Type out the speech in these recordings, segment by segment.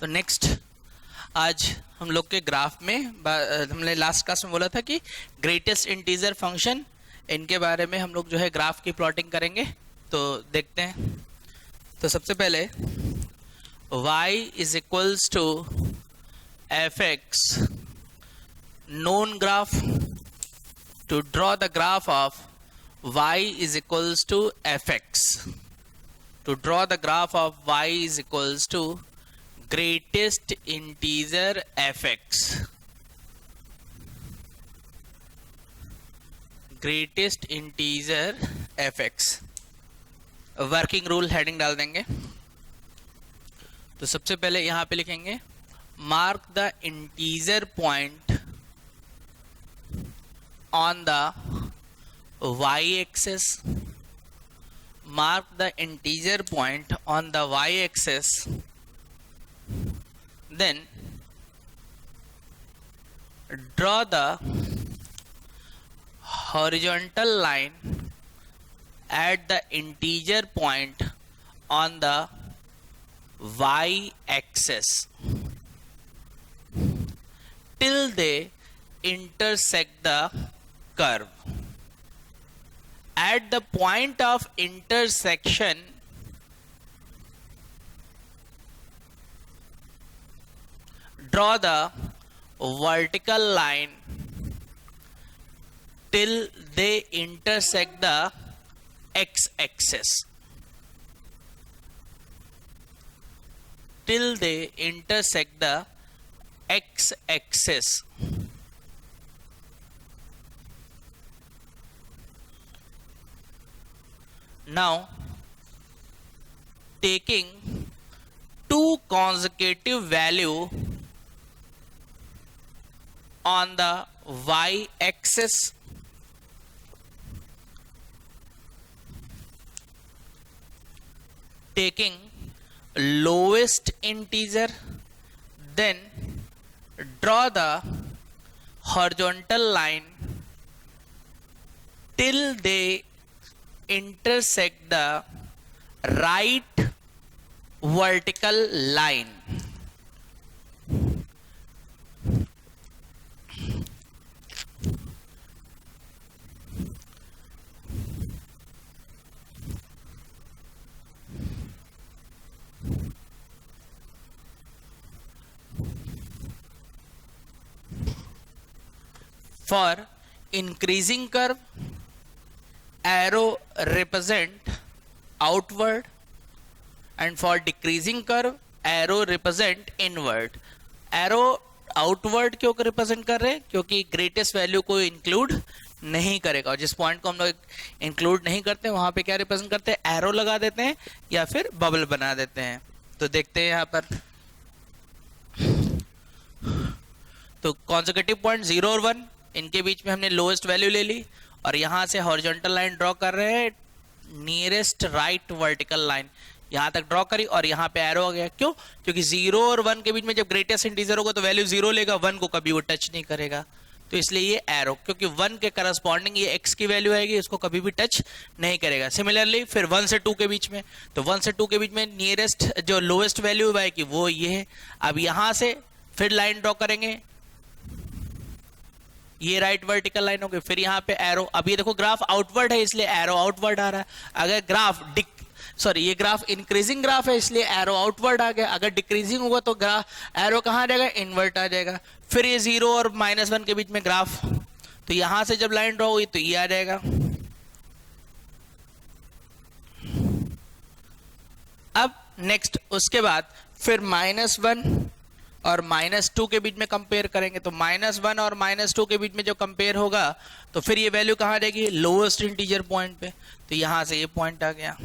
तो नेक्स्ट आज हम लोग के ग्राफ में हमने लास्ट क्लास में बोला था कि ग्रेटेस्ट इंटीजर फंक्शन, इनके बारे में हम लोग जो है ग्राफ की प्लॉटिंग करेंगे। तो देखते हैं। तो सबसे पहले y is equals to f x known graph. To draw the graph of y is equals to fx. To draw the graph of y is equals to greatest integer fx. Greatest integer fx. Working rule heading डाल देंगे। तो सबसे पहले यहां पे लिखेंगे mark the integer point on the y-axis. Mark the integer point on the y-axis. Then draw the horizontal line at the integer point on the y-axis till they intersect the curve. At the point of intersection, draw the vertical line till they intersect the x-axis. Till they intersect the x-axis. Now, taking two consecutive value on the y-axis, taking lowest integer, then draw the horizontal line till they intersect the right vertical line. For increasing curve, arrow represent outward, and for decreasing curve arrow represent inward. Arrow outward क्यों represent कर रहे हैं? क्योंकि greatest value को include नहीं करेगा, और जिस पॉइंट को हम लोग इंक्लूड नहीं करते वहां पे क्या रिप्रेजेंट करते हैं? एरो लगा देते हैं या फिर बबल बना देते हैं। तो देखते हैं यहां पर। तो कॉन्सेक्यूटिव पॉइंट 0 और 1, इनके बीच में हमने लोएस्ट वैल्यू ले ली, और यहां से हॉरिजॉन्टल लाइन ड्रॉ कर रहे हैं, नियरेस्ट राइट वर्टिकल लाइन यहां तक ड्रॉ करी, और यहां पे एरो आ गया। क्यों? क्योंकि 0 और 1 के बीच में जब ग्रेटेस्ट इंटीजर होगा तो वैल्यू 0 लेगा, 1 को कभी वो टच नहीं करेगा। तो इसलिए ये एरो, क्योंकि 1 के करस्पॉन्डिंग ये x की वैल्यू आएगी, इसको कभी भी टच नहीं करेगा। सिमिलरली फिर 1 से 2 के बीच में, तो 1 से 2 के बीच में नियरेस्ट जो लोएस्ट वैल्यू आएगी वो ये है। अब यहां से फिर लाइन ड्रॉ करेंगे, ये राइट वर्टिकल लाइन हो गई, फिर यहाँ पे एरो। अब ये देखो ग्राफ आउटवर्ड है इसलिए एरो आउटवर्ड आ रहा है। अगर ग्राफ ये ग्राफ इंक्रीजिंग ग्राफ है इसलिए एरो आउटवर्ड आ गया। अगर डिक्रीजिंग होगा तो ग्राफ एरो कहाँ आ जाएगा? इनवर्ट आ जाएगा। फिर ये 0 और -1 के बीच में ग्राफ, तो यहां से जब लाइन ड्रॉ हुई तो ये आ जाएगा। अब नेक्स्ट उसके बाद फिर -1 और -2 के बीच में कंपेयर करेंगे, तो -1 और -2 के बीच में जो कंपेयर होगा तो फिर ये वैल्यू कहाँ जाएगी? लोएस्ट इंटीजर पॉइंट पे। तो यहां से ये पॉइंट आ गया।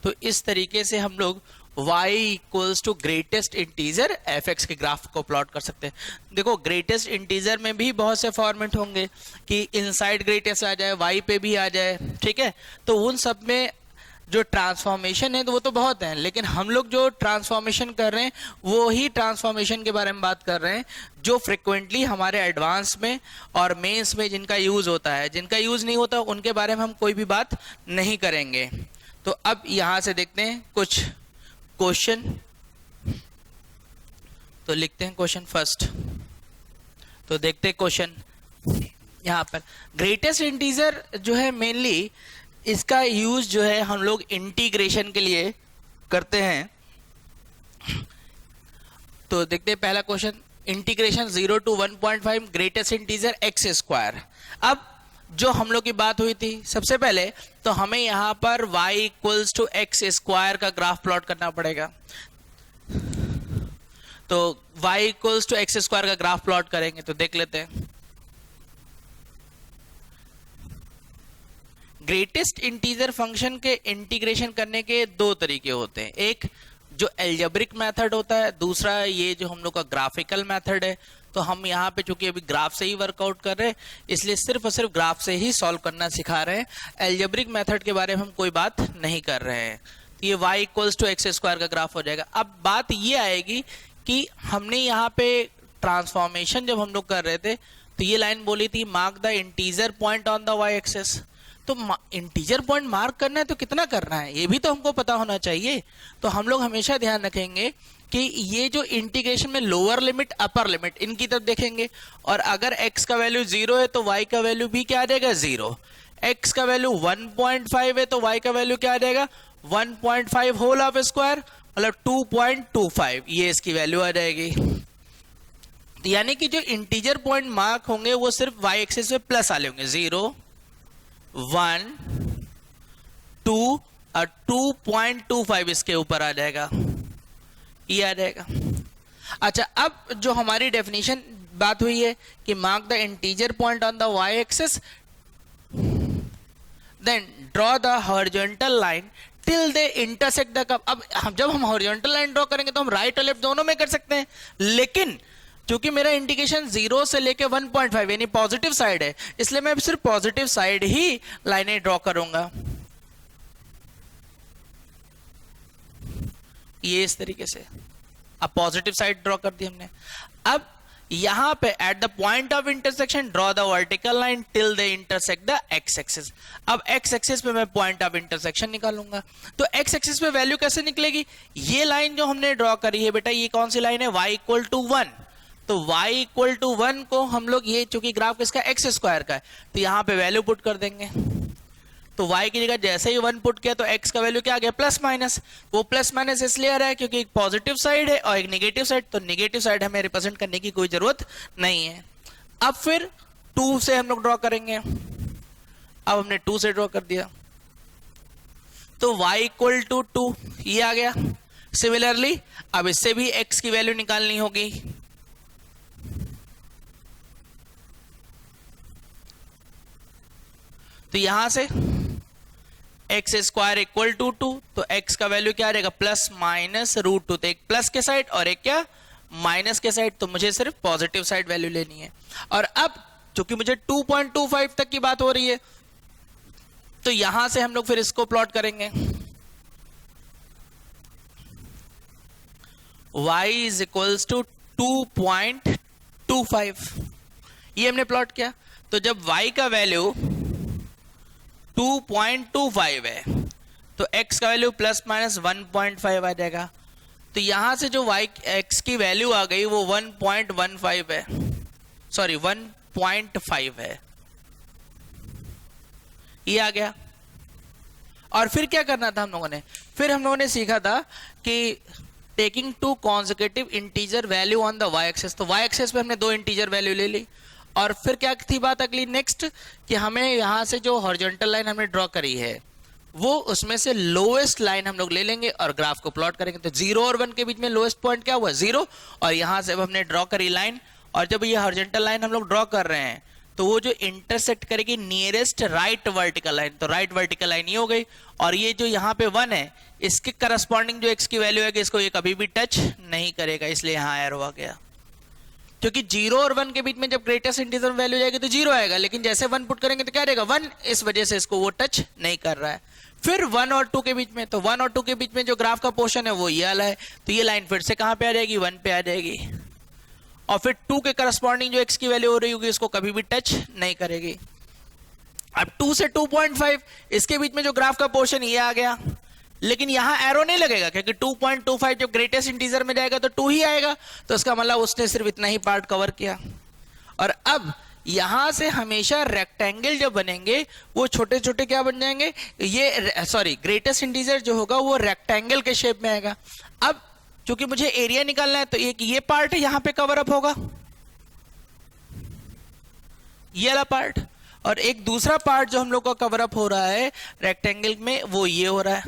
तो इस तरीके से हम लोग y equals to greatest integer fx के ग्राफ को प्लॉट कर सकते हैं। देखो ग्रेटेस्ट इंटीजर में भी बहुत से फॉर्मेट होंगे कि इनसाइड ग्रेटेस्ट आ जाए, y पे भी आ जाए, ठीक है। तो उन सब में जो ट्रांसफॉर्मेशन है तो वो तो बहुत है, लेकिन हम लोग जो ट्रांसफॉर्मेशन कर रहे हैं वो ही ट्रांसफॉर्मेशन के बारे में बात कर रहे हैं जो फ्रिक्वेंटली हमारे एडवांस में और मेंस में जिनका यूज होता है। जिनका यूज नहीं होता उनके बारे में हम कोई भी बात नहीं करेंगे। तो अब यहां से देखते हैं कुछ क्वेश्चन। तो लिखते हैं क्वेश्चन फर्स्ट। तो देखते हैं क्वेश्चन यहाँ पर। ग्रेटेस्ट इंटीजर जो है मेनली इसका यूज जो है हम लोग इंटीग्रेशन के लिए करते हैं। तो देखते हैं पहला question, integration 0 to 1.5 greatest integer x square. अब जो हम लोग की बात हुई थी सबसे पहले, तो हमें यहां पर y equals to x square का ग्राफ प्लॉट करना पड़ेगा। तो y equals to x square का ग्राफ प्लॉट करेंगे, तो देख लेते हैं। ग्रेटेस्ट इंटीजर फंक्शन के इंटीग्रेशन करने के दो तरीके होते हैं, एक जो एल्जेब्रिक मेथड होता है, दूसरा ये जो हम लोग का ग्राफिकल मेथड है। तो हम यहाँ पे चूंकि अभी ग्राफ से ही वर्कआउट कर रहे हैं, इसलिए सिर्फ और सिर्फ ग्राफ से ही सॉल्व करना सिखा रहे हैं। एल्जेब्रिक मेथड के बारे में हम कोई बात नहीं कर रहे हैं। तो ये y equals to x square का ग्राफ हो जाएगा। अब बात ये आएगी कि हमने यहाँ पे ट्रांसफॉर्मेशन जब हम लोग कर रहे थे, तो ये लाइन बोली थी mark the integer point on the y axis. तो इंटीजर पॉइंट मार्क करना है तो कितना करना है ये भी तो हमको पता होना चाहिए। तो हम लोग हमेशा ध्यान रखेंगे कि ये जो इंटीग्रेशन में लोअर लिमिट अपर लिमिट इनकी तरफ देखेंगे, और अगर x का वैल्यू 0 है तो y का वैल्यू भी क्या आ जाएगा 0। x का वैल्यू 1.5 है तो y का वैल्यू क्या आ जाएगा 1.5 होल ऑफ स्क्वायर मतलब 2.25, ये इसकी वैल्यू आ जाएगी। यानी कि जो इंटीजर पॉइंट मार्क होंगे वो सिर्फ y एक्सिस पे प्लस वाले होंगे, 0 1 2 और 2.25 इसके ऊपर आ जाएगा, ये आ जाएगा। अच्छा, अब जो हमारी डेफिनेशन बात हुई है कि mark the integer point on the y axis, then draw the horizontal line till they intersect the curve. अब जब हम हॉरिजॉन्टल लाइन ड्रॉ करेंगे तो हम राइट और लेफ्ट दोनों में कर सकते हैं, लेकिन क्योंकि मेरा इंडिकेशन 0 से लेके 1.5 यानी पॉजिटिव साइड है, इसलिए मैं सिर्फ पॉजिटिव साइड ही लाइनें ड्रॉ करूंगा, ये इस तरीके से। अब पॉजिटिव साइड ड्रॉ कर दी हमने। अब यहां पे at the point of intersection draw the vertical line till they intersect the x axis. अब एक्स एक्सिस पे मैं पॉइंट ऑफ इंटरसेक्शन निकालूंगा, तो एक्स एक्सिस पे वैल्यू कैसे निकलेगी, ये लाइन जो हमने ड्रॉ करी है बेटा, ये कौन सी लाइन है, y इक्वल टू 1। तो y इक्वल टू 1 को हम लोग, ये चूंकि ग्राफ किसका एक्स स्क्वायर का है, तो यहां पे वैल्यू पुट कर देंगे। तो y की जगह जैसे ही 1 पुट किया तो x का वैल्यू क्या आ गया प्लस माइनस। वो प्लस माइनस इसलिए आ रहा है क्योंकि एक पॉजिटिव साइड है और एक नेगेटिव साइड, तो नेगेटिव साइड हमें रिप्रेजेंट करने की कोई जरूरत नहीं है। अब फिर 2 से हम लोग ड्रॉ करेंगे। अब हमने 2 से ड्रॉ कर दिया तो y इक्वल टू 2 ये आ गया। सिमिलरली अब इससे भी x की वैल्यू निकालनी होगी। तो यहां से एक्स स्क्वायर इक्वल टू 2, तो x का वैल्यू क्या आ जाएगा प्लस माइनस रूट 2। तो एक प्लस के साइड और एक क्या माइनस के साइड, तो मुझे सिर्फ पॉजिटिव साइड वैल्यू लेनी है। और अब चूंकि मुझे 2.25 तक की बात हो रही है, तो यहां से हम लोग फिर इसको प्लॉट करेंगे। y इज इक्वल्स टू 2.25, ये हमने प्लॉट किया। तो जब y का वैल्यू 2.25 है तो x का वैल्यू प्लस माइनस 1.5 आ जाएगा। तो यहां से जो x की वैल्यू आ गई वो 1.15 है, सॉरी 1.5 है, ये आ गया। और फिर क्या करना था हम लोगों ने, फिर हम लोगों ने सीखा था कि taking 2 consecutive integer value on the y axis. तो y एक्सिस पे हमने 2 इंटीजर वैल्यू ले ली। और फिर क्या थी बात अगली नेक्स्ट, कि हमें यहां से जो हॉरिजॉन्टल लाइन हमने ड्रॉ करी है वो उसमें से लोएस्ट लाइन हम लोग ले लेंगे और ग्राफ को प्लॉट करेंगे। तो 0 और 1 के बीच में लोएस्ट पॉइंट क्या हुआ 0, और यहां से अब हमने ड्रॉ करी लाइन। और जब ये हॉरिजॉन्टल लाइन हम लोग ड्रॉ कर रहे हैं तो वो जो इंटरसेक्ट करेगी नियरेस्ट राइट वर्टिकल लाइन, तो राइट वर्टिकल लाइन ये हो गई। और ये जो यहाँ पे 1 है इसके करस्पॉन्डिंग जो x की वैल्यू है कि इसको ये कभी भी टच नहीं करेगा, इसलिए यहाँ एरो आ गया। क्योंकि 0 और 1 के बीच में जब ग्रेटेस्ट इंटीजर वैल्यू जाएगी तो 0 आएगा, लेकिन जैसे 1 पुट करेंगे तो क्या रहेगा 1, इस वजह से इसको वो टच नहीं कर रहा है। फिर 1 और 2 के बीच में, तो 1 और 2 के बीच में जो ग्राफ का पोर्शन है वो ये वाला है, तो ये लाइन फिर से कहां पे आ जाएगी 1 पे आ जाएगी। और फिर 2 के करस्पॉन्डिंग जो x की वैल्यू हो रही होगी इसको कभी भी टच नहीं करेगी। अब 2 से 2.5 इसके बीच में जो ग्राफ का पोर्शन ये आ गया, लेकिन यहां एरो नहीं लगेगा क्योंकि 2.25 जब ग्रेटेस्ट इंटीजर में जाएगा तो 2 ही आएगा, तो इसका मतलब उसने सिर्फ इतना ही पार्ट कवर किया। और अब यहां से हमेशा रेक्टेंगल जो बनेंगे वो छोटे छोटे क्या बन जाएंगे, ये सॉरी ग्रेटेस्ट इंटीजर जो होगा वो रेक्टेंगल के शेप में आएगा। अब चूंकि मुझे एरिया निकालना है तो एक ये पार्ट यहां पे कवर अप होगा, ये वाला पार्ट, और एक दूसरा पार्ट जो हम लोग का कवर अप हो रहा है रेक्टेंगल में वो ये हो रहा है।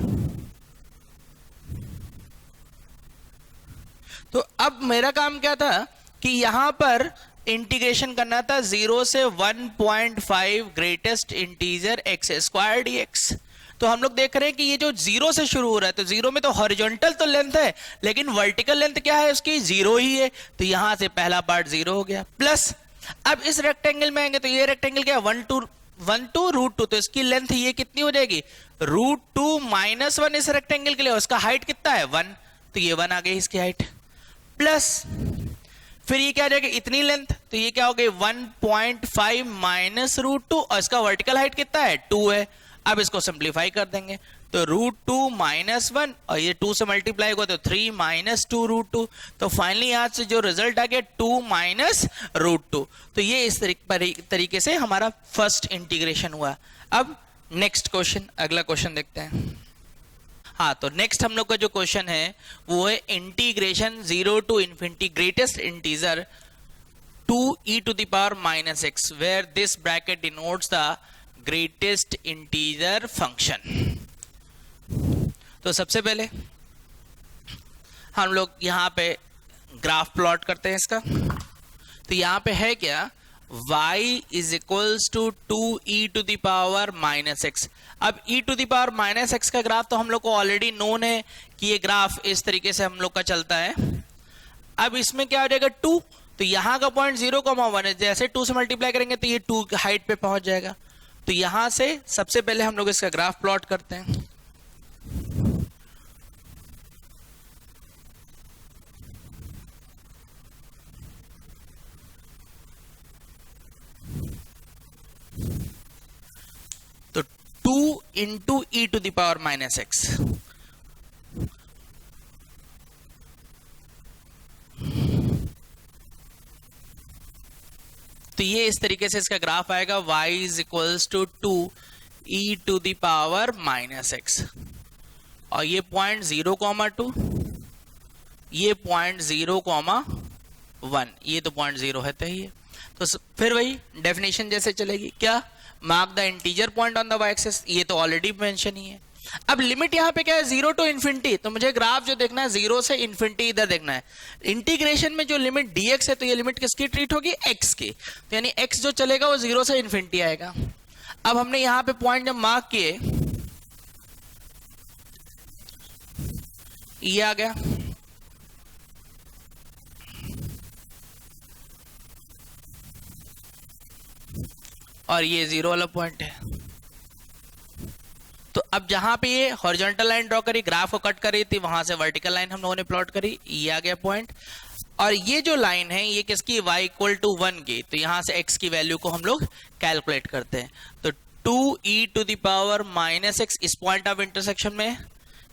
तो अब मेरा काम क्या था कि यहां पर इंटीग्रेशन करना था 0 से 1.5 greatest integer x square dx। तो हम लोग देख रहे हैं कि ये जो 0 से शुरू हो रहा है, तो 0 में तो हॉरिजॉन्टल तो लेंथ है लेकिन वर्टिकल लेंथ क्या है उसकी, 0 ही है, तो यहां से पहला पार्ट 0 हो गया। प्लस अब इस रेक्टेंगल में आएंगे तो ये रेक्टेंगल क्या है 1 to √2, तो इसकी लेंथ ये कितनी हो जाएगी √2 - 1 इस रेक्टेंगल के लिए, उसका हाइट कितना है 1, तो ये 1 आ गई इसकी हाइट। प्लस फिर ये क्या आ जाएगा इतनी लेंथ, तो ये क्या हो गई 1.5 - √2 और इसका वर्टिकल हाइट कितना है 2 है। अब इसको सिंप्लीफाई कर देंगे तो √2 - 1 और ये 2 से मल्टीप्लाई हुआ तो 3 - 2 √2, तो फाइनली यहां से जो रिजल्ट आ गया 2 - √2। तो ये इस तरीके से हमारा फर्स्ट इंटीग्रेशन हुआ। अब नेक्स्ट क्वेश्चन, अगला क्वेश्चन देखते हैं। हाँ, तो नेक्स्ट हम लोग का जो क्वेश्चन है वो है integration 0 to infinity greatest integer 2e⁻ x where this bracket denotes the greatest integer function। तो सबसे पहले हम लोग यहाँ पे ग्राफ प्लॉट करते हैं इसका। तो यहाँ पे है क्या y = 2e⁻ x। अब e⁻ x का ग्राफ तो हम लोग को ऑलरेडी नोन है कि ये ग्राफ इस तरीके से हम लोग का चलता है। अब इसमें क्या हो जाएगा 2, तो यहाँ का पॉइंट 0,1 है, जैसे 2 से मल्टीप्लाई करेंगे तो ये 2 हाइट पे पहुंच जाएगा। तो यहां से सबसे पहले हम लोग इसका ग्राफ प्लॉट करते हैं। तो 2 × e⁻ x, तो ये इस तरीके से इसका ग्राफ आएगा y = 2e⁻ x और ये पॉइंट 0,2, ये पॉइंट 0,1, ये तो पॉइंट 0 है तो ही। तो फिर वही डेफिनेशन जैसे चलेगी, क्या mark the integer point on the y axis, ये तो ऑलरेडी मेंशन ही है। अब लिमिट यहाँ पे क्या है 0 to infinity, तो मुझे ग्राफ जो देखना है 0 से इन्फिनिटी इधर देखना है। इंटीग्रेशन में जो लिमिट dx है तो ये लिमिट किसकी ट्रीट होगी x की, तो यानी x जो चलेगा वो 0 से इन्फिनिटी आएगा। अब हमने यहाँ पे पॉइंट जब मार्क किए ये आ गया, और ये 0 वाला पॉइंट है। तो अब जहां पे ये हॉरिजॉन्टल लाइन ड्रॉ करी, ग्राफ को कट करी थी, वहां से वर्टिकल लाइन हम लोगों ने प्लॉट करी, ये आ गया पॉइंट। और ये जो लाइन है ये किसकी y = 1 की, तो यहां से x की वैल्यू को हम लोग कैलकुलेट करते हैं। तो 2e⁻ x इस पॉइंट ऑफ इंटरसेक्शन में,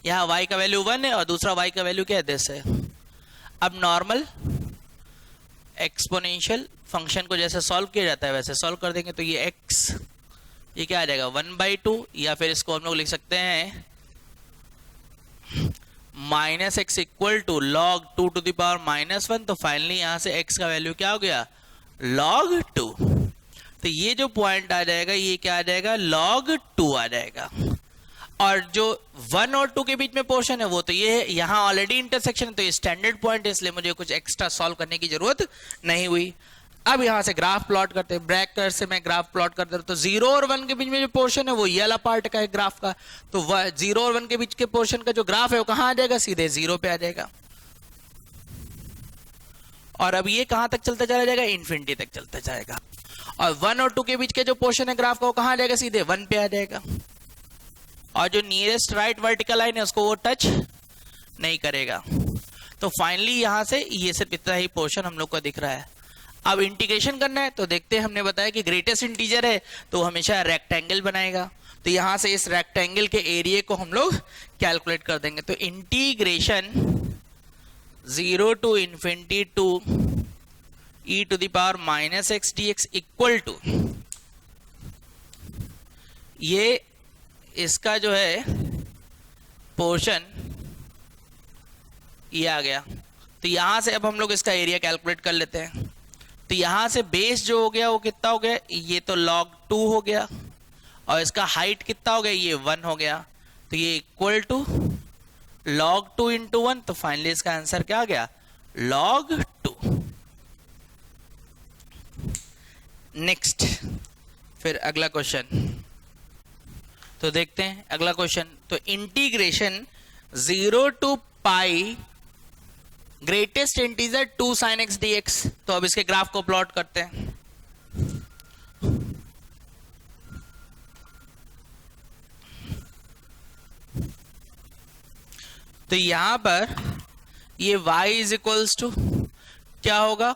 यहाँ y का वैल्यू 1 है और दूसरा y का वैल्यू क्या है दिस है। अब नॉर्मल एक्सपोनेंशियल फंक्शन को जैसे सॉल्व किया जाता है वैसे सॉल्व कर देंगे, तो ये x ये क्या आ जाएगा 1/2, या फिर इसको हम लोग लिख सकते हैं -x = log 2⁻⁻1। तो फाइनली यहां से x का वैल्यू क्या हो गया log 2। तो ये जो पॉइंट आ जाएगा ये क्या आ जाएगा log 2 आ जाएगा। और जो 1 और 2 के बीच में पोर्शन है वो तो ये है, यहाँ ऑलरेडी इंटरसेक्शन है तो ये स्टैंडर्ड पॉइंट है, इसलिए मुझे कुछ एक्स्ट्रा सॉल्व करने की जरूरत नहीं हुई। अब यहां से ग्राफ प्लॉट करते हैं, ब्रैकेट से मैं ग्राफ प्लॉट करता हूं। तो 0 और 1 के बीच में जो पोर्शन है वो ये वाला पार्ट का है ग्राफ का, तो 0 और 1 के बीच के पोर्शन का जो ग्राफ है वो कहां आ जाएगा सीधे 0 पे आ जाएगा। और अब ये कहां तक चलता चला जाएगा इन्फिनिटी तक चलता जाएगा। और 1 और 2 के बीच के जो पोर्शन है ग्राफ का वो कहां आ जाएगा सीधे 1 पे आ जाएगा। और जो नियरेस्ट राइट वर्टिकल लाइन है उसको वो टच नहीं करेगा। तो फाइनली यहां से ये सिर्फ इतना ही पोर्शन हम लोग को दिख रहा है। अब इंटीग्रेशन करना है तो देखते हैं, हमने बताया कि ग्रेटेस्ट इंटीजर है तो हमेशा रेक्टेंगल बनाएगा। तो यहां से इस रेक्टेंगल के एरिया को हम लोग कैलकुलेट कर देंगे। तो integration 0 to infinity to e to the power minus x dx equal to, ये इसका जो है पोर्शन ये आ गया। तो यहां से अब हम लोग इसका एरिया कैलकुलेट कर लेते हैं। तो यहां से बेस जो हो गया वो कितना हो गया, ये तो log 2 हो गया, और इसका हाइट कितना हो गया, ये 1 हो गया। तो ये इक्वल टू log 2 इंटू 1, तो फाइनली इसका आंसर क्या आ गया, log 2। नेक्स्ट फिर अगला क्वेश्चन तो देखते हैं अगला क्वेश्चन। तो integration 0 to pi greatest integer 2 sin x dx। तो अब इसके ग्राफ को प्लॉट करते हैं। तो यहां पर ये y इज इक्वल्स टू क्या होगा,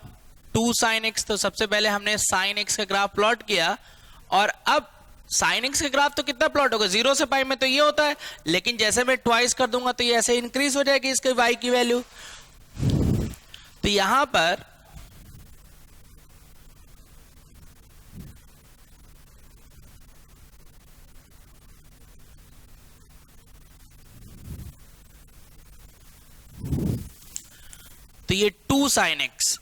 2 sin x। तो सबसे पहले हमने sin x का ग्राफ प्लॉट किया, और अब sin x का ग्राफ तो कितना प्लॉट होगा, 0 से पाई में तो ये होता है, लेकिन जैसे मैं ट्वाइस कर दूंगा तो ये ऐसे इंक्रीज हो जाएगी इसके y की वैल्यू। तो यहां पर तो ये 2 sin x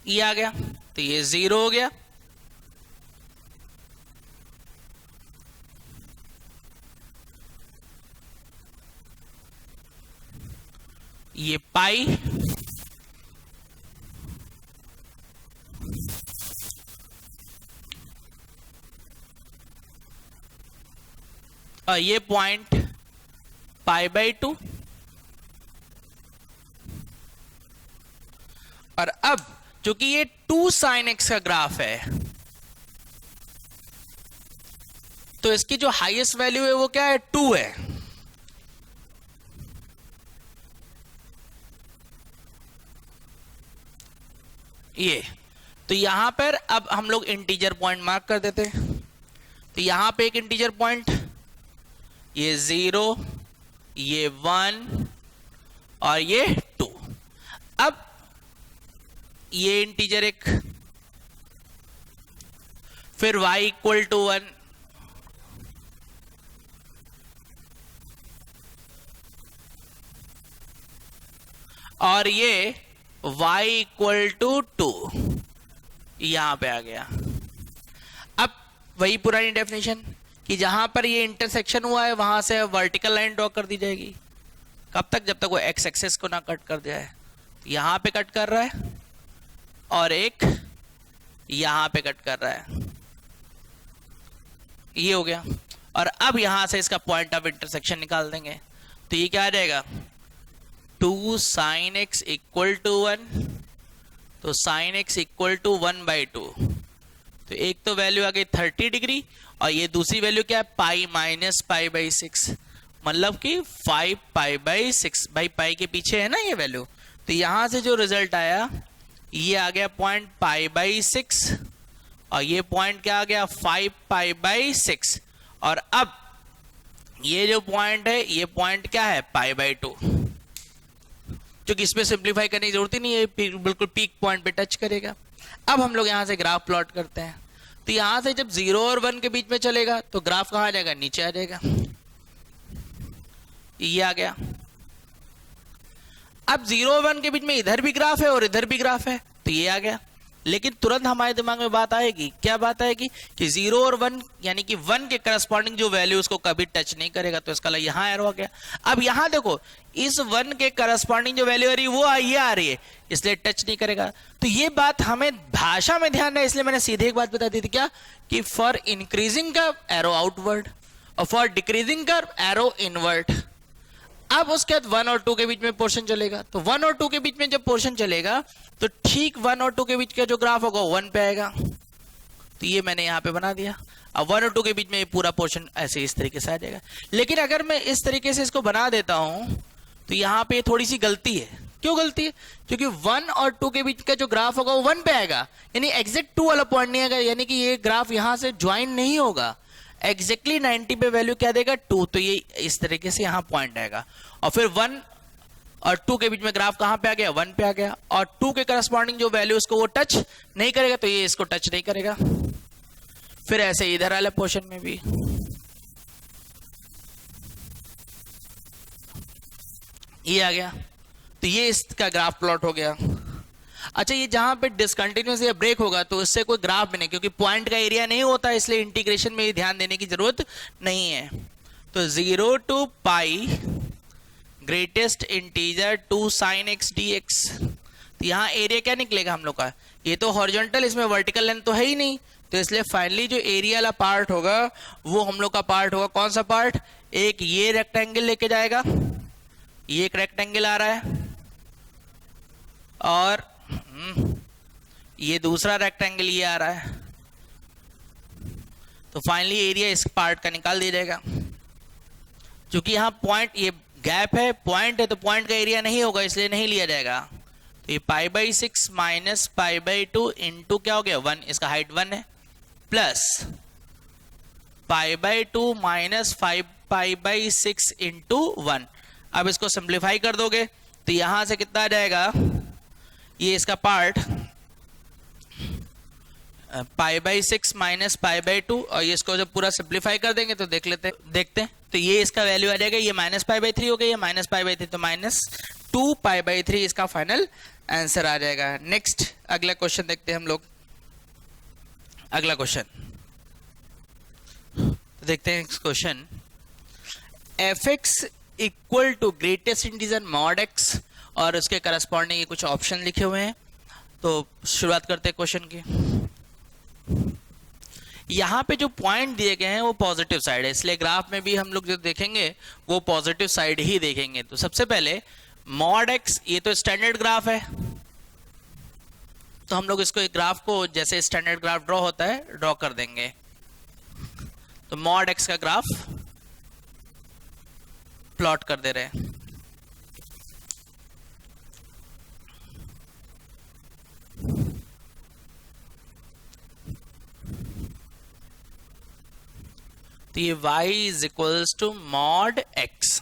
ये आ गया, तो ये 0 हो गया। ये पाई, और ये पॉइंट पाई बाई 2। और अब चूंकि ये 2 sin x का ग्राफ है, तो इसकी जो हाईएस्ट वैल्यू है वो क्या है, 2 है। ये तो यहां पर अब हम लोग इंटीजर पॉइंट मार्क कर देते हैं। तो यहां पे एक इंटीजर पॉइंट, ये 0, ये 1 और ये 2। अब ये इंटीजर एक, फिर y इक्वल टू 1, और ये y इक्वल टू 2 यहां पे आ गया। अब वही पुरानी डेफिनेशन कि जहां पर ये इंटरसेक्शन हुआ है वहां से वर्टिकल लाइन ड्रॉ कर दी जाएगी। कब तक, जब तक वो x एक्सेस को ना कट कर दिया है। यहां पे कट कर रहा है और एक यहां पे कट कर रहा है, ये हो गया। और अब यहां से इसका पॉइंट ऑफ इंटरसेक्शन निकाल देंगे। तो ये क्या आ जाएगा, 2 sin x इक्वल टू 1। तो sin x इक्वल टू 1/2। तो एक तो वैल्यू आ गई 30 डिग्री, और ये दूसरी वैल्यू क्या है, पाई माइनस पाई बाई 6, मतलब कि 5 पाई बाई 6। भाई पाई के पीछे है ना ये वैल्यू। तो यहां से जो रिजल्ट आया ये आ गया पॉइंट पाई बाई 6, और ये पॉइंट क्या आ गया, 5 पाई बाई 6। और अब ये जो पॉइंट है ये पॉइंट क्या है, पाई बाई 2। क्योंकि इसमें सिंप्लीफाई करने की जरूरत ही नहीं है, बिल्कुल पीक पॉइंट पे टच करेगा। अब हम लोग यहां से ग्राफ प्लॉट करते हैं। तो यहां से जब 0 और 1 के बीच में चलेगा तो ग्राफ कहां आ जाएगा, नीचे आ जाएगा। ये आ गया। अब 0 और 1 के बीच में इधर भी ग्राफ है और इधर भी ग्राफ है, तो ये आ गया। लेकिन तुरंत हमारे दिमाग में बात आएगी, क्या बात आएगी कि 0 और 1 यानी कि 1 के करस्पॉन्डिंग जो वैल्यू उसको कभी टच नहीं करेगा। तो इसका यहां एरो आ गया। अब यहां देखो, इस 1 के करस्पॉन्डिंग जो वैल्यू आ रही है वो ये आ रही है, इसलिए टच नहीं करेगा। तो ये बात हमें भाषा में ध्यान रहे, इसलिए मैंने सीधे एक बात बता दी थी, क्या कि for increasing curve arrow outward और for decreasing curve arrow inward. अब उसके बाद 1 और 2 के बीच में पोर्शन चलेगा। तो 1 और 2 के बीच में जब पोर्शन चलेगा तो ठीक 1 और 2 के बीच का जो ग्राफ होगा 1 पे आएगा। तो ये मैंने यहां पे बना दिया। अब 1 और 2 के बीच में ये पूरा पोर्शन ऐसे इस तरीके से आ जाएगा। लेकिन अगर मैं इस तरीके से इसको बना देता हूं तो यहां पे थोड़ी सी गलती है। क्यों गलती है? क्योंकि 1 और 2 के बीच का जो ग्राफ होगा वो 1 पे आएगा, यानी एग्जैक्ट 2 वाला पॉइंट नहीं आएगा, यानी कि ये ग्राफ यहां से ज्वाइन नहीं होगा। एग्जैक्टली 90 पे वैल्यू क्या देगा? 2, तो ये इस तरीके से यहां पॉइंट आएगा। और फिर 1 और 2 के बीच में ग्राफ कहां पे आ गया? 1 पे आ गया। और 2 के करस्पॉन्डिंग जो वैल्यू उसको वो टच नहीं करेगा, तो ये इसको टच नहीं करेगा। फिर ऐसे इधर वाले पोर्शन में भी ये आ गया, तो ये इसका ग्राफ प्लॉट हो गया। अच्छा, ये जहां पे डिसकंटिन्यूअस या ब्रेक होगा तो इससे कोई ग्राफ भी नहीं, क्योंकि पॉइंट का एरिया नहीं होता, इसलिए इंटीग्रेशन में ध्यान देने की जरूरत नहीं है। तो 0 to pi greatest integer 2 sin x dx, तो यहाँ एरिया क्या निकलेगा हम लोग का? ये तो हॉरिजॉन्टल, इसमें वर्टिकल लेंथ तो है ही नहीं, तो इसलिए फाइनली जो एरिया वाला पार्ट होगा वो हम लोग का पार्ट होगा कौन सा पार्ट? एक ये रेक्टेंगल लेके जाएगा, ये एक रेक्टेंगल आ रहा है, और ये दूसरा रेक्टेंगल ये आ रहा है, तो फाइनली एरिया इस पार्ट का निकाल दिया जाएगा। क्योंकि यहाँ पॉइंट, ये गैप है, पॉइंट है, तो पॉइंट का एरिया नहीं होगा, इसलिए नहीं लिया जाएगा। तो ये π/6 माइनस π/2 इंटू क्या हो गया? 1, इसका हाइट 1 है, प्लस π/2 माइनस π/6 इंटू 1। अब इसको सिंप्लीफाई कर दोगे तो यहां से कितना आ जाएगा? ये इसका पार्ट π/6 माइनस π/2, और ये इसको जब पूरा सिंप्लीफाई कर देंगे तो देखते हैं, तो ये इसका वैल्यू आ जाएगा, ये माइनस π/3 हो गया, ये माइनस π/3, तो -2π/3 इसका फाइनल आंसर आ जाएगा। नेक्स्ट अगला क्वेश्चन देखते हैं हम लोग। अगला क्वेश्चन तो देखते हैं question, fx equal to greatest integer mod x, और उसके करस्पॉन्डिंग ये कुछ ऑप्शन लिखे हुए हैं। तो शुरुआत करते हैं क्वेश्चन की। यहाँ पे जो पॉइंट दिए गए हैं वो पॉजिटिव साइड है, इसलिए ग्राफ में भी हम लोग जो देखेंगे वो पॉजिटिव साइड ही देखेंगे। तो सबसे पहले मॉड x, ये तो स्टैंडर्ड ग्राफ है, तो हम लोग इसको एक ग्राफ को जैसे स्टैंडर्ड ग्राफ ड्रॉ होता है ड्रॉ कर देंगे। तो मॉड x का ग्राफ प्लॉट कर दे रहे हैं। तो ये y is equals to mod x,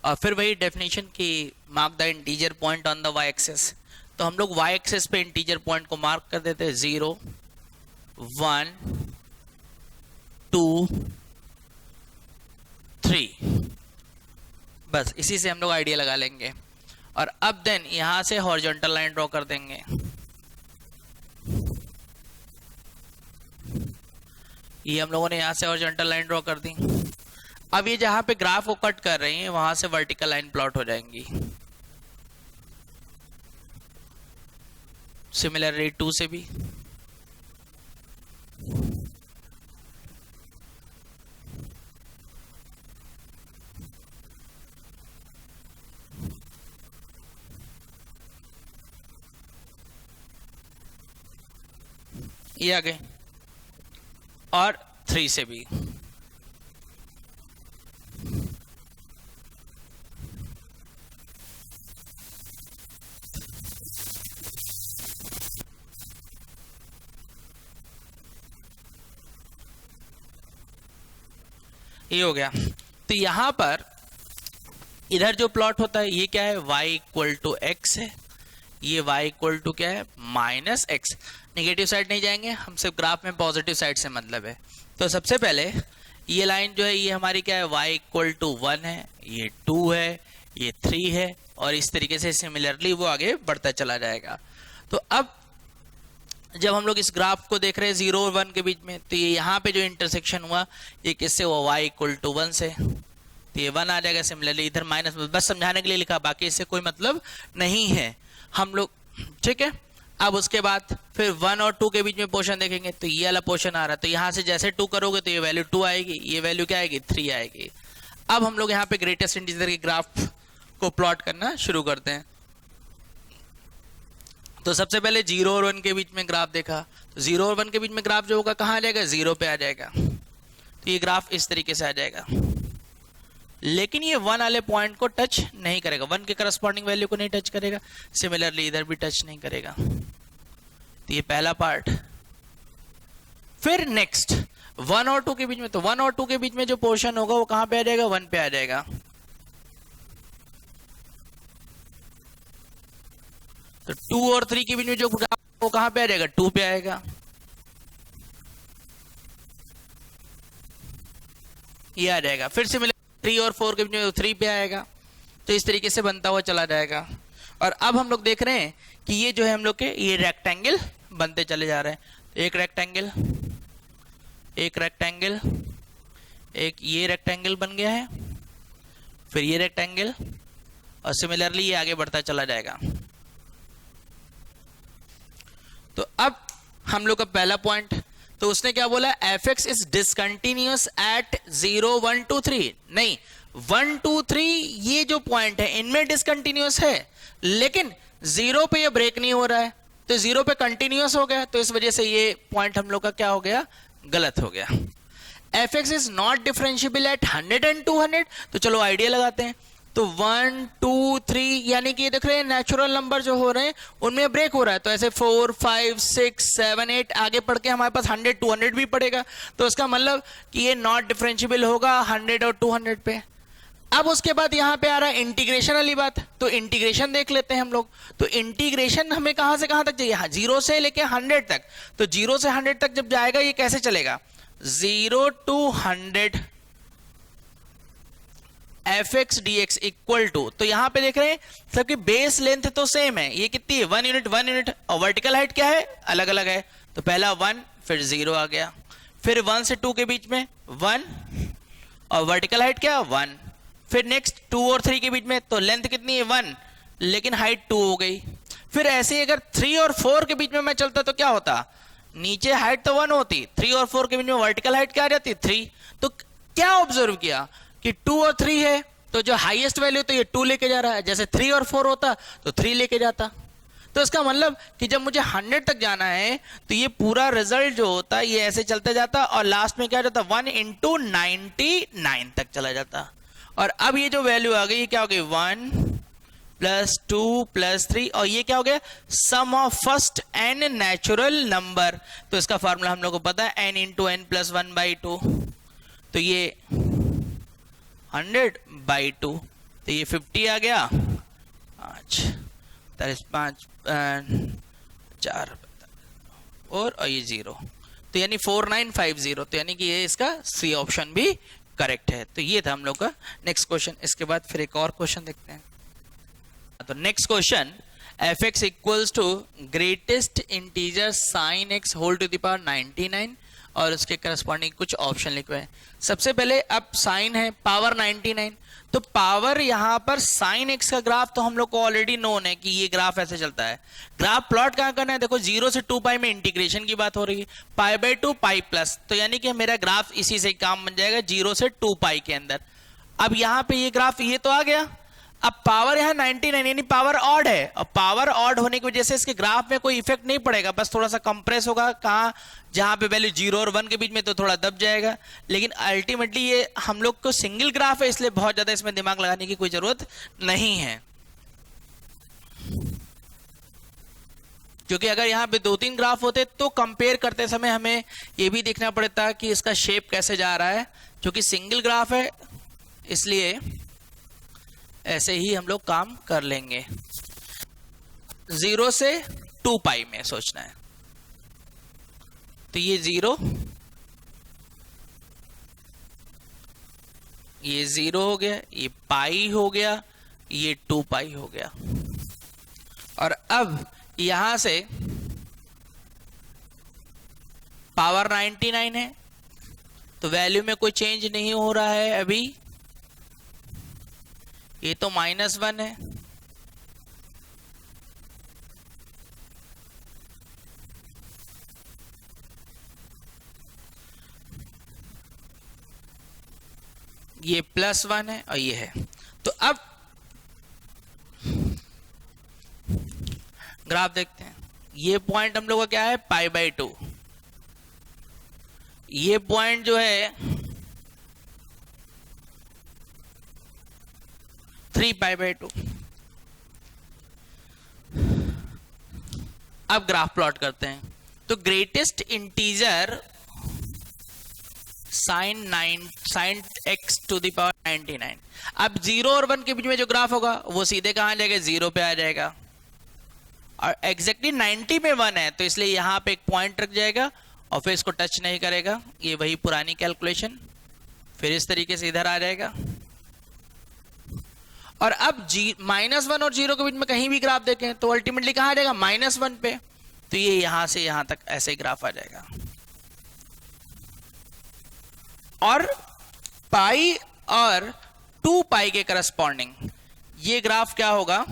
और फिर वही डेफिनेशन की mark the integer point on the y axis. तो हम लोग y एक्सेस पे इंटीजर पॉइंट को मार्क कर देते हैं 0, 1, 2, 3, बस इसी से हम लोग आइडिया लगा लेंगे। और अब देन यहां से हॉरिजॉन्टल लाइन ड्रॉ कर देंगे। ये हम लोगों ने यहां से हॉरिजॉन्टल लाइन ड्रॉ कर दी। अब ये जहां पे ग्राफ को कट कर रही है वहां से वर्टिकल लाइन प्लॉट हो जाएंगी। सिमिलरली 2 से भी ये आ गए, और 3 से भी। ये हो गया। तो यहां पर इधर जो प्लॉट होता है ये क्या है? y इक्वल टू एक्स है, ये y इक्वल टू क्या है? Minus x. नेगेटिव साइड नहीं जाएंगे, हम सिर्फ ग्राफ में पॉजिटिव साइड से मतलब है। तो सबसे पहले ये लाइन जो है ये हमारी क्या है? y इक्वल टू 1 है, ये 2 है, ये 3 है, और इस तरीके से सिमिलरली वो आगे बढ़ता चला जाएगा। तो अब जब हम लोग इस ग्राफ को देख रहे हैं 0 और 1 के बीच में, तो ये यहाँ पे जो इंटरसेक्शन हुआ ये किससे हुआ? y इक्वल टू 1 से, तो ये 1 आ जाएगा। सिमिलरली इधर माइनस, बस समझाने के लिए लिखा, बाकी इससे कोई मतलब नहीं है हम लोग, ठीक है। अब उसके बाद फिर 1 और 2 के बीच में पोर्शन देखेंगे, तो ये वाला पोर्शन आ रहा है, तो यहाँ से जैसे 2 करोगे तो ये वैल्यू 2 आएगी, ये वैल्यू क्या आएगी? 3 आएगी। अब हम लोग यहाँ पे ग्रेटेस्ट इंटीजर के ग्राफ को प्लॉट करना शुरू करते हैं। तो सबसे पहले 0 और 1 के बीच में ग्राफ देखा, तो 0 और 1 के बीच में ग्राफ जो होगा कहाँ आ जाएगा? 0 पे आ जाएगा। तो ये ग्राफ इस तरीके से आ जाएगा, लेकिन ये 1 वाले पॉइंट को टच नहीं करेगा, 1 के करस्पॉन्डिंग वैल्यू को नहीं टच करेगा। सिमिलरली इधर भी टच नहीं करेगा। तो ये पहला पार्ट। फिर नेक्स्ट 1 और 2 के बीच में, तो 1 और 2 के बीच में जो पोर्शन होगा वो कहां पे आ जाएगा, 1 पे आ जाएगा। तो 2 और 3 के बीच में जो वो कहां पे आ जाएगा, 2 पे आएगा। ये आ जाएगा। फिर सिमिलर 3 और 4 के बीच में 3 पे आएगा। तो इस तरीके से बनता हुआ चला जाएगा। और अब हम लोग देख रहे हैं कि ये जो है हम लोग के ये रेक्टेंगल बनते चले जा रहे हैं। तो एक रेक्टेंगल, एक रेक्टेंगल, एक ये रेक्टेंगल बन गया है, फिर ये रेक्टेंगल, और सिमिलरली ये आगे बढ़ता चला जाएगा। तो अब हम लोग का पहला पॉइंट, तो उसने क्या बोला, f x is discontinuous at 0 1 2 3। नहीं, 1 2 3 ये जो पॉइंट है इनमें डिसकंटिन्यूअस है, लेकिन 0 पे ये ब्रेक नहीं हो रहा है, तो 0 पे कंटिन्यूअस हो गया। तो इस वजह से ये पॉइंट हम लोग का क्या हो गया, गलत हो गया। F x is not differentiable eight 100 and 200। तो चलो आइडिया लगाते हैं। तो 1 2 3 यानी कि ये देख रहे हैं नेचुरल नंबर जो हो रहे हैं उनमें ब्रेक हो रहा है। तो ऐसे 4 5 6 7 8 आगे पढ़ के हमारे पास 100 200 भी पड़ेगा। तो इसका मतलब कि ये नॉट डिफरेंशिएबल होगा 100 और 200 पे। अब उसके बाद यहाँ पे आ रहा है इंटीग्रेशन वाली बात। तो इंटीग्रेशन देख लेते हैं हम लोग। तो इंटीग्रेशन हमें कहां से कहां तक चाहिए, 0 से लेके 100 तक। तो 0 से 100 तक जब जाएगा ये कैसे चलेगा, 0 to 100 f x d x equal to, तो यहां पे देख रहे हैं सबकी बेस लेंथ तो सेम है, ये कितनी है 1 यूनिट 1 यूनिट, और वर्टिकल हाइट क्या है, अलग अलग है। तो पहला 1 फिर 0 आ गया, फिर 1 से 2 के बीच में 1 और वर्टिकल हाइट क्या 1, फिर नेक्स्ट 2 और 3 के बीच में, तो लेंथ कितनी है 1 लेकिन हाइट 2 हो गई। फिर ऐसे ही अगर 3 और 4 के बीच में मैं चलता तो क्या होता, नीचे हाइट तो 1 होती, 3 और 4 के बीच में वर्टिकल हाइट क्या आ जाती 3। तो क्या ऑब्जर्व किया कि 2 और 3 है, तो जो हाईएस्ट वैल्यू तो ये 2 लेके जा रहा है, जैसे 3 और 4 होता तो 3 लेके जाता। तो इसका मतलब कि जब मुझे 100 तक जाना है तो ये पूरा रिजल्ट जो होता है ये ऐसे चलते जाता और लास्ट में क्या जाता 1 into 99 तक चला जाता। और अब ये जो वैल्यू आ गई ये क्या हो गई 1 प्लस 2 प्लस 3, और ये क्या हो गया sum of first n natural number. तो इसका फॉर्मूला हम लोग को पता है n into n plus 1/2। तो ये 100/2, तो ये 50 आ गया, 5 4 और ये 0, तो यानी 4950। तो यानी कि ये इसका सी ऑप्शन भी करेक्ट है। तो ये था हम लोग का नेक्स्ट क्वेश्चन। इसके बाद फिर एक और क्वेश्चन देखते हैं। तो next question, f x equals to greatest integer sine x whole to the power 99 और उसके करस्पॉन्डिंग कुछ ऑप्शन लिखे हैं। सबसे पहले अब साइन है पावर 99, तो पावर यहाँ पर साइन एक्स का ग्राफ तो हम लोग को ऑलरेडी नोन है कि ये ग्राफ ऐसे चलता है। ग्राफ प्लॉट कहाँ करना है, देखो 0 से 2 पाई में इंटीग्रेशन की बात हो रही है, π/2 पाई प्लस, तो यानी कि मेरा ग्राफ इसी से काम बन जाएगा 0 से 2 पाई के अंदर। अब यहाँ पे ये ग्राफ ये तो आ गया। अब पावर यहाँ 99 यानी पावर ऑड है, और पावर ऑड होने की वजह से इसके ग्राफ में कोई इफेक्ट नहीं पड़ेगा, बस थोड़ा सा कंप्रेस होगा कहाँ जहां पे वैल्यू 0 और 1 के बीच में, तो थोड़ा दब जाएगा। लेकिन अल्टीमेटली ये हम लोग को सिंगल ग्राफ है इसलिए बहुत ज्यादा इसमें दिमाग लगाने की कोई जरूरत नहीं है, क्योंकि अगर यहाँ पे 2-3 ग्राफ होते तो कंपेयर करते समय हमें ये भी देखना पड़ता कि इसका शेप कैसे जा रहा है। क्योंकि सिंगल ग्राफ है इसलिए ऐसे ही हम लोग काम कर लेंगे। 0 से 2 पाई में सोचना है, तो ये 0, ये 0 हो गया, ये पाई हो गया, ये 2 पाई हो गया। और अब यहां से पावर 99 है तो वैल्यू में कोई चेंज नहीं हो रहा है अभी, ये तो -1 है, ये +1 है और ये है। तो अब ग्राफ देखते हैं। ये पॉइंट हम लोग का क्या है π/2, ये पॉइंट जो है 3π/2। अब ग्राफ प्लॉट करते हैं। तो greatest integer sin x to the power 99। अब 0 और 1 के बीच में जो ग्राफ होगा वो सीधे कहां जाएगा, 0 पे आ जाएगा, और एग्जैक्टली 90 में 1 है तो इसलिए यहां पे एक पॉइंट रख जाएगा और फिर इसको टच नहीं करेगा। ये वही पुरानी कैलकुलेशन, फिर इस तरीके से इधर आ जाएगा। और अब -1 और 0 के बीच में कहीं भी ग्राफ देखें तो अल्टीमेटली कहां आ जाएगा, -1 पे। तो ये यहां से यहां तक ऐसे ही ग्राफ आ जाएगा। और पाई और 2π के करस्पॉन्डिंग ये ग्राफ क्या होगा,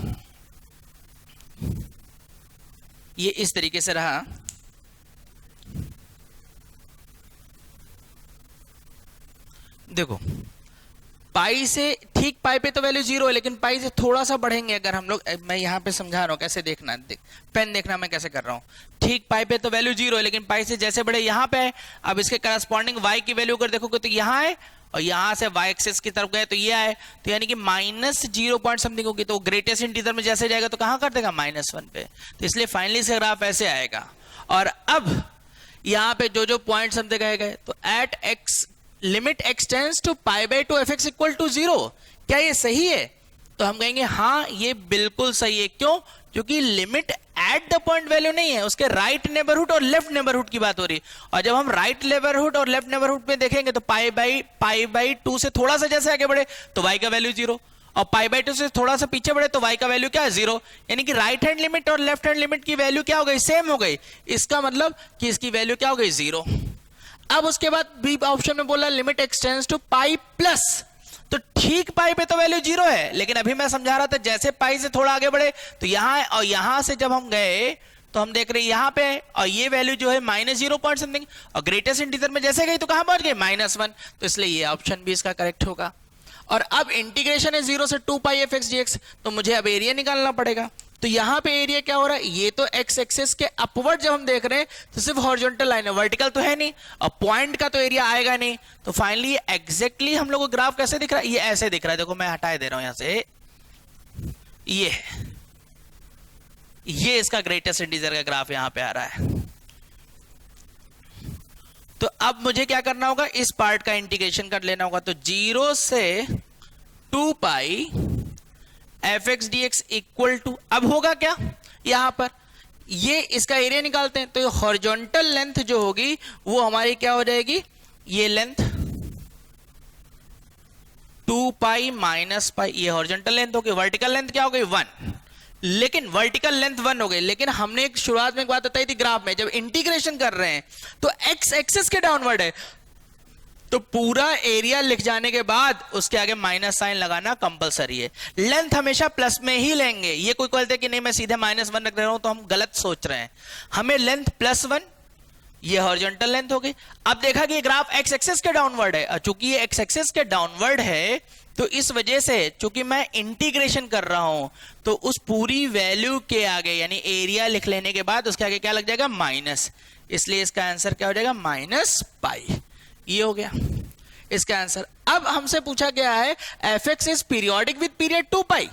ये इस तरीके से रहा। देखो पाई से ठीक, पाई पे तो वैल्यू 0 है, लेकिन पाई से थोड़ा सा बढ़ेंगे अगर हम लोग, मैं यहां पे समझा रहा हूं कैसे देखना, पेन देखना मैं कैसे कर रहा हूं। ठीक पाई पे तो वैल्यू 0 है, लेकिन पाई से जैसे बढ़े यहां पे है। अब इसके करस्पॉन्डिंग y की वैल्यू अगर देखोगे तो यहां है, और यहां से y एक्सिस की तरफ गए तो ये आए, तो यानी कि -0 पॉइंट समथिंग होगी। तो ग्रेटेस्ट इंटीजर में जैसे जाएगा तो कहां कर देगा, -1 पे। तो इसलिए फाइनली से ग्राफ ऐसे आएगा। और अब यहां पे जो जो पॉइंट हम दिखाए गए, तो at x limit x tends to π/2 fx equal to 0, क्या ये सही है? तो हम कहेंगे हाँ ये बिल्कुल सही है। क्यों? क्योंकि limit at the point value नहीं है, उसके राइट नेबरहुड और लेफ्ट नेबरहुड की बात हो रही है। और जब हम राइट नेबरहुड और लेफ्ट नेबरहुड में देखेंगे तो π/2 से थोड़ा सा जैसे आगे बढ़े तो y का वैल्यू 0, और π/2 से थोड़ा सा पीछे बढ़े तो y का वैल्यू क्या है, 0। यानी कि राइट हैंड लिमिट और लेफ्ट हैंड लिमिट की वैल्यू क्या हो गई, सेम हो गई। इसका मतलब कि इसकी वैल्यू क्या हो गई, 0। अब उसके बाद बी ऑप्शन में बोला limit extends to pi plus, तो ठीक पाई पे तो वैल्यू 0 है, लेकिन अभी मैं समझा रहा था जैसे पाई से थोड़ा आगे बढ़े तो यहां है, और यहां से जब हम गए तो हम देख रहे हैं यहां पे है, और ये वैल्यू जो है -0 पॉइंट समथिंग, और ग्रेटेस्ट इंटीजर में जैसे गई तो कहां पहुंच गए, -1। तो इसलिए ये ऑप्शन भी इसका करेक्ट होगा। और अब इंटीग्रेशन है 0 से 2π fx dx, तो मुझे अब एरिया निकालना पड़ेगा। तो यहां पे एरिया क्या हो रहा है, ये तो x एक्सिस के अपवर्ड जब हम देख रहे हैं तो सिर्फ हॉरिजॉन्टल लाइन है, वर्टिकल तो है नहीं, और पॉइंट का तो एरिया आएगा नहीं। तो फाइनली एग्जैक्टली हम लोग को ग्राफ कैसे दिख रहा है, ये ऐसे दिख रहा है। देखो मैं हटाए दे रहा हूं यहां से, ये इसका ग्रेटेस्ट इंटीजर का ग्राफ यहां पे आ रहा है। तो अब मुझे क्या करना होगा, इस पार्ट का इंटीग्रेशन कर लेना होगा। तो 0 से 2π fx dx इक्वल टू, अब होगा क्या, यहां पर ये इसका एरिया निकालते हैं। तो हॉरिजॉन्टल लेंथ जो होगी वो हमारी क्या हो जाएगी, ये लेंथ 2π - π, ये हॉरिजॉन्टल लेंथ होगी। वर्टिकल लेंथ क्या हो गई, 1, लेकिन वर्टिकल लेंथ 1 हो गई। लेकिन हमने एक शुरुआत में एक बात बताई थी, ग्राफ में जब इंटीग्रेशन कर रहे हैं तो x एक्सिस के डाउनवर्ड है, तो पूरा एरिया लिख जाने के बाद उसके आगे माइनस साइन लगाना कंपलसरी है। लेंथ हमेशा प्लस में ही लेंगे। ये कोई कहते कि नहीं मैं सीधे -1 रख रहा हूं तो हम गलत सोच रहे हैं। हमें लेंथ +1, ये हॉरिजॉन्टल लेंथ हो गई। अब देखा कि ये ग्राफ x एक्सिस के डाउनवर्ड है, और चूंकि ये x एक्सिस के डाउनवर्ड है तो इस वजह से चूंकि मैं इंटीग्रेशन कर रहा हूं तो उस पूरी वैल्यू के आगे यानी एरिया लिख लेने के बाद उसके आगे क्या लग जाएगा, माइनस। इसलिए इसका आंसर क्या हो जाएगा, -π। ये हो गया इसका आंसर। अब हमसे पूछा गया है fx is periodic with period 2π,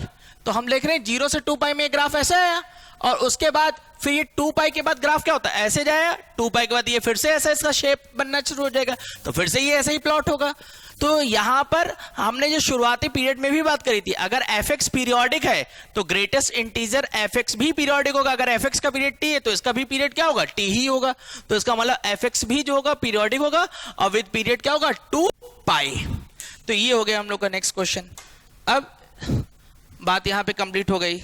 तो हम लिख रहे हैं 0 से 2π में ग्राफ ऐसे आया, और उसके बाद फिर ये 2π के बाद ग्राफ क्या होता है, ऐसे जाएगा। 2π के बाद ये फिर से ऐसा इसका शेप बनना शुरू हो जाएगा, तो फिर से ये ऐसे ही प्लॉट होगा। तो यहां पर हमने जो शुरुआती पीरियड में भी बात करी थी, अगर fx पीरियोडिक है तो ग्रेटेस्ट इंटीजर fx भी पीरियोडिक होगा। अगर fx का पीरियड t है तो इसका भी पीरियड क्या होगा, t ही होगा। तो इसका मतलब fx भी जो होगा पीरियोडिक होगा, और विद पीरियड क्या होगा, 2π। तो ये हो गया हम लोग का नेक्स्ट क्वेश्चन। अब बात यहां पे कंप्लीट हो गई।